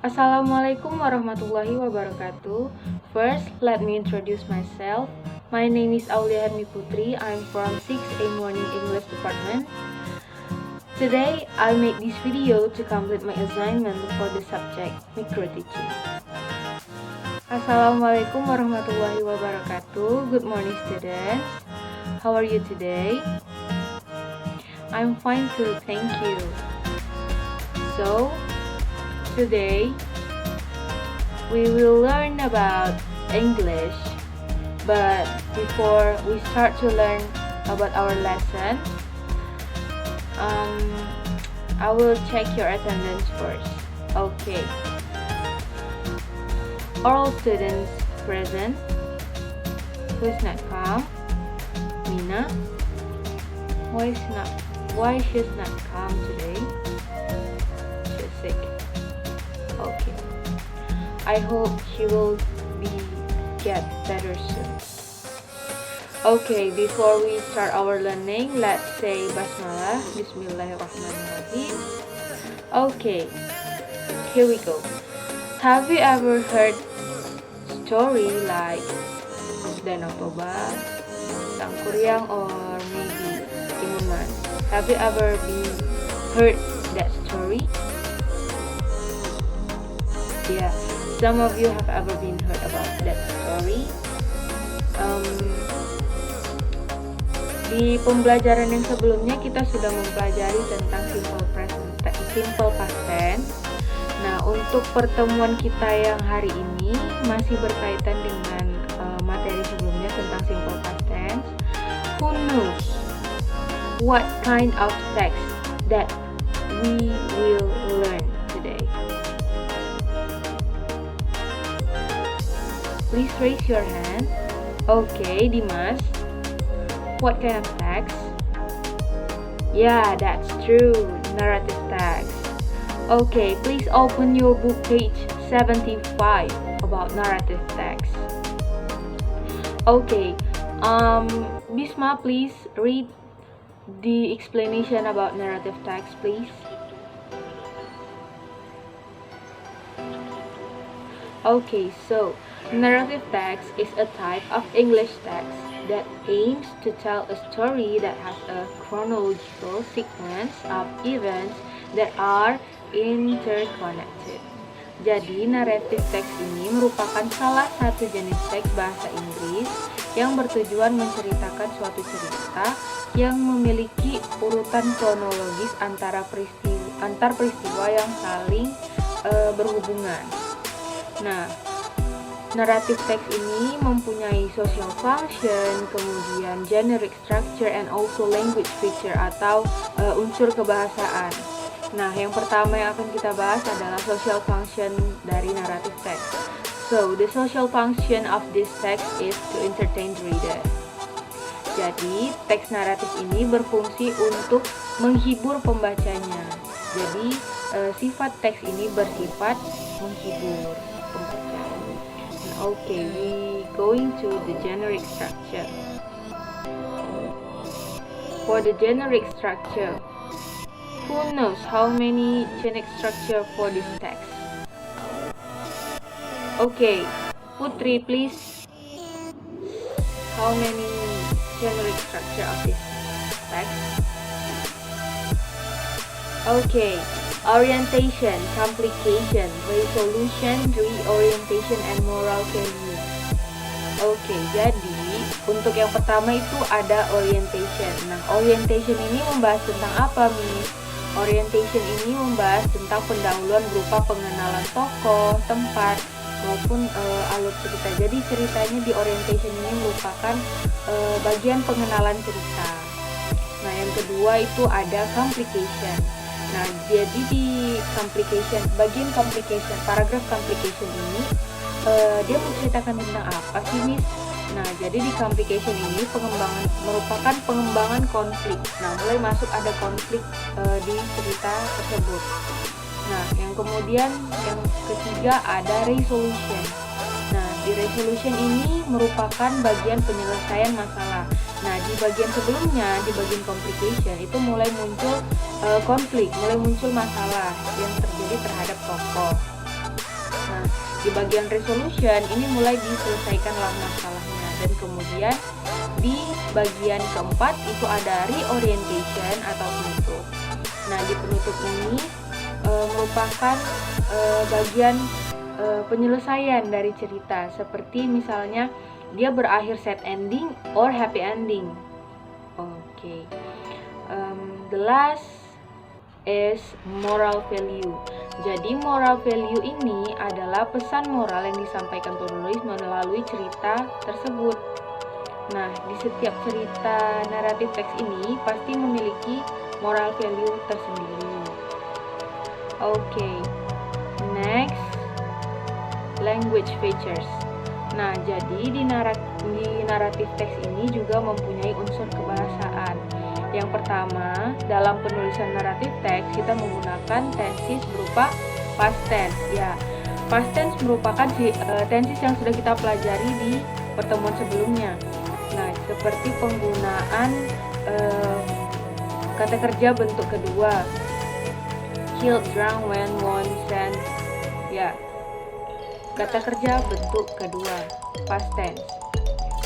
Assalamualaikum warahmatullahi wabarakatuh. First, let me introduce myself. My name is Aulia Hermi Putri. I'm from 6A Morning English Department. Today, I'll make this video to complete my assignment for the subject micro teaching. Assalamualaikum warahmatullahi wabarakatuh. Good morning, students. How are you today? I'm fine too, thank you. So, today, we will learn about English, but before we start to learn about our lesson, I will check your attendance first. Okay. All students present. Who's not come? Mina. Why she's not come today? She's sick. Okay. I hope she will get better soon. Okay, before we start our learning, let's say Basmalah. Bismillahirrahmanirrahim. Okay, here we go. Have you ever heard story like Danau Toba, Tangkuryang, or maybe Timuman? Have you ever heard that story? Yeah, some of you have ever been heard about that story. Di pembelajaran yang sebelumnya kita sudah mempelajari tentang simple past tense. Nah, untuk pertemuan kita yang hari ini masih berkaitan dengan materi sebelumnya tentang simple past tense. Who knows what kind of text that we will learn today? Please raise your hand. Okay, Dimas. What kind of text? Yeah, that's true. Narrative text. Okay, please open your book page 75 about narrative text. Okay, Bisma, please read the explanation about narrative text, please. Okay, so narrative text is a type of English text that aims to tell a story that has a chronological sequence of events that are interconnected. Jadi, narrative text ini merupakan salah satu jenis teks bahasa Inggris yang bertujuan menceritakan suatu cerita yang memiliki urutan kronologis antar peristiwa yang saling berhubungan. Nah, narrative text ini mempunyai social function, kemudian generic structure, and also language feature atau unsur kebahasaan. Nah, yang pertama yang akan kita bahas adalah social function dari narrative text. So, the social function of this text is to entertain the reader. Jadi, teks naratif ini berfungsi untuk menghibur pembacanya. Jadi, sifat teks ini bersifat menghibur pembaca. Okay, we going to the generic structure. For the generic structure, who knows how many generic structure for this text? Okay, Putri, please. How many generic structure of this text? Okay. Orientation, complication, resolution, reorientation, and moral value. Oke, jadi untuk yang pertama itu ada orientation. Nah, orientation ini membahas tentang apa, Miss? Orientation ini membahas tentang pendahuluan berupa pengenalan tokoh, tempat, maupun alur cerita. Jadi ceritanya di orientation ini merupakan bagian pengenalan cerita. Nah, yang kedua itu ada complication. Nah, jadi di bagian complication, paragraf complication ini dia menceritakan tentang apa sih, Miss? Nah, jadi di complication ini merupakan pengembangan konflik. Nah, mulai masuk ada konflik di cerita tersebut. Nah, yang kemudian yang ketiga ada resolution. Nah, di resolution ini merupakan bagian penyelesaian masalah. Nah, di bagian sebelumnya, di bagian complication itu mulai muncul konflik, mulai muncul masalah yang terjadi terhadap tokoh. Nah, di bagian resolution ini mulai diselesaikanlah masalahnya, dan kemudian di bagian keempat itu ada reorientation atau penutup. Nah, di penutup ini merupakan bagian penyelesaian dari cerita, seperti misalnya dia berakhir sad ending or happy ending. Okay. The last is moral value. Jadi moral value ini adalah pesan moral yang disampaikan penulis melalui cerita tersebut. Nah, di setiap cerita naratif teks ini pasti memiliki moral value tersendiri. Okay. Next, language features. Nah, jadi di naratif teks ini juga mempunyai unsur kebahasaan. Yang pertama, dalam penulisan naratif teks kita menggunakan tenses berupa past tense. Ya, past tense merupakan tenses yang sudah kita pelajari di pertemuan sebelumnya. Nah, seperti penggunaan kata kerja bentuk kedua, killed, drunk, when, won, sent. Ya, kata kerja bentuk kedua, past tense.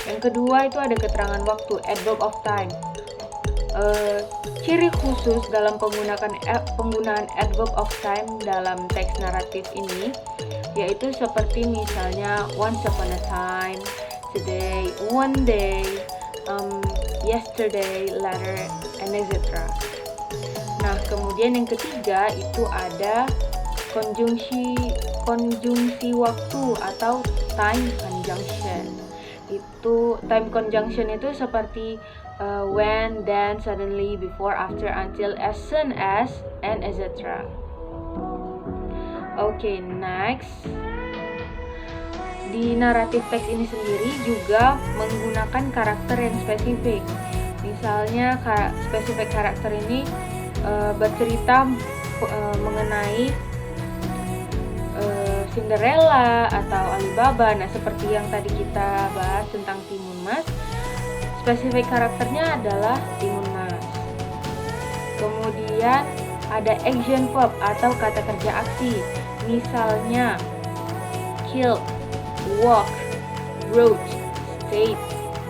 Yang kedua itu ada keterangan waktu, adverb of time. Ciri khusus dalam penggunaan adverb of time dalam teks naratif ini yaitu seperti misalnya once upon a time, today, one day, yesterday, later, and etc. Nah, kemudian yang ketiga itu ada konjungsi waktu atau time conjunction. Itu time conjunction itu seperti when, then, suddenly, before, after, until, as soon as, and etc. Okay, next. Di naratif teks ini sendiri juga menggunakan karakter yang spesifik. Misalnya spesifik karakter ini bercerita mengenai Cinderella atau Alibaba. Nah, seperti yang tadi kita bahas tentang Timun Mas, spesifik karakternya adalah Timun Mas. Kemudian ada action verb atau kata kerja aksi. Misalnya killed, walk, wrote, stayed,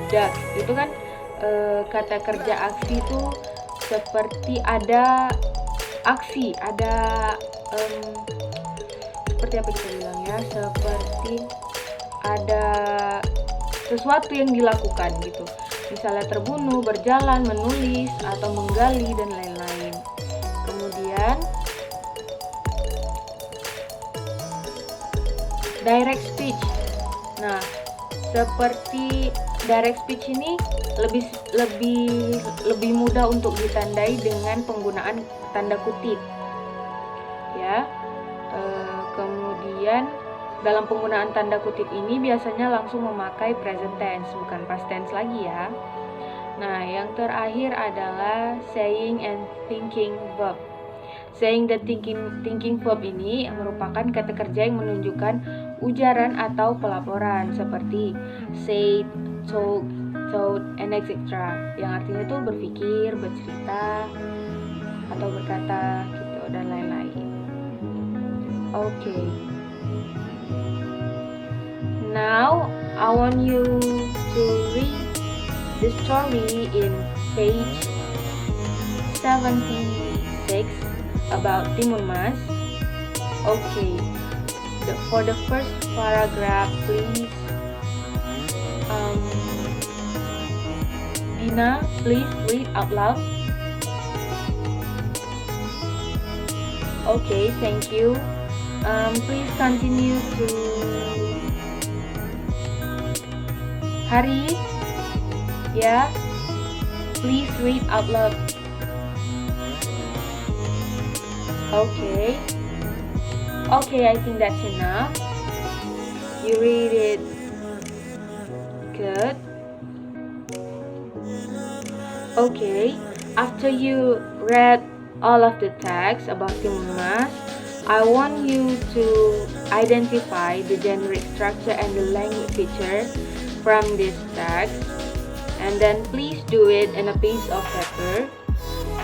dug. Itu kan kata kerja aksi itu seperti ada aksi, ada seperti apa kita bilang ya, seperti ada sesuatu yang dilakukan gitu. Misalnya terbunuh, berjalan, menulis, atau menggali, dan lain-lain. Kemudian direct speech. Nah, seperti direct speech ini lebih mudah untuk ditandai dengan penggunaan tanda kutip. Ya. Kemudian dalam penggunaan tanda kutip ini biasanya langsung memakai present tense, bukan past tense lagi ya. Nah, yang terakhir adalah saying and thinking verb. Saying dan thinking verb ini merupakan kata kerja yang menunjukkan ujaran atau pelaporan seperti said, told, thought, and etc. Yang artinya itu berpikir, bercerita, atau berkata gitu, dan lain-lain. Okay. Now I want you to read the story in page 76 about Timun Mas. Okay. For the first paragraph, please, Dina, please read out loud. Okay, thank you. Please continue to Hari. Yeah, please read out loud. Okay. Okay, I think that's enough. You read it good. Okay, after you read all of the text about Timun Mas, I want you to identify the generic structure and the language feature from this text, and then please do it in a piece of paper,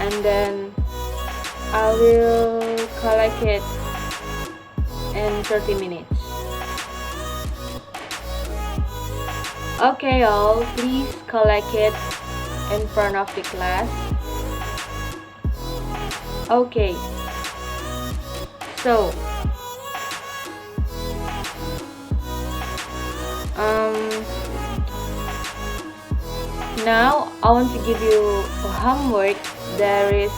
and then I will collect it in 30 minutes. Okay, all, please collect it in front of the class. Okay, so now I want to give you a homework. There is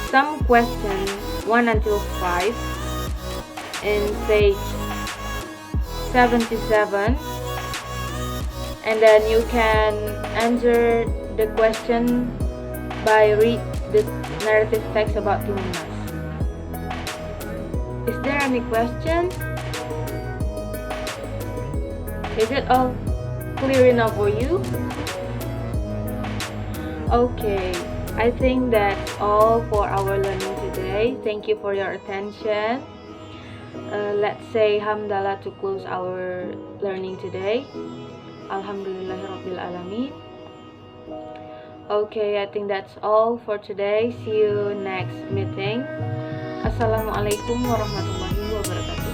some question 1 until 5 in page 77, and then you can answer the question by read the narrative text about Timunas. Is there any question? Is it all clear enough for you? Okay, I think that's all for our learning today. Thank you for your attention. Let's say Hamdalah to close our learning today. Alhamdulillahirabbil alamin. Okay, I think that's all for today. See you next meeting. Assalamualaikum warahmatullahi wabarakatuh.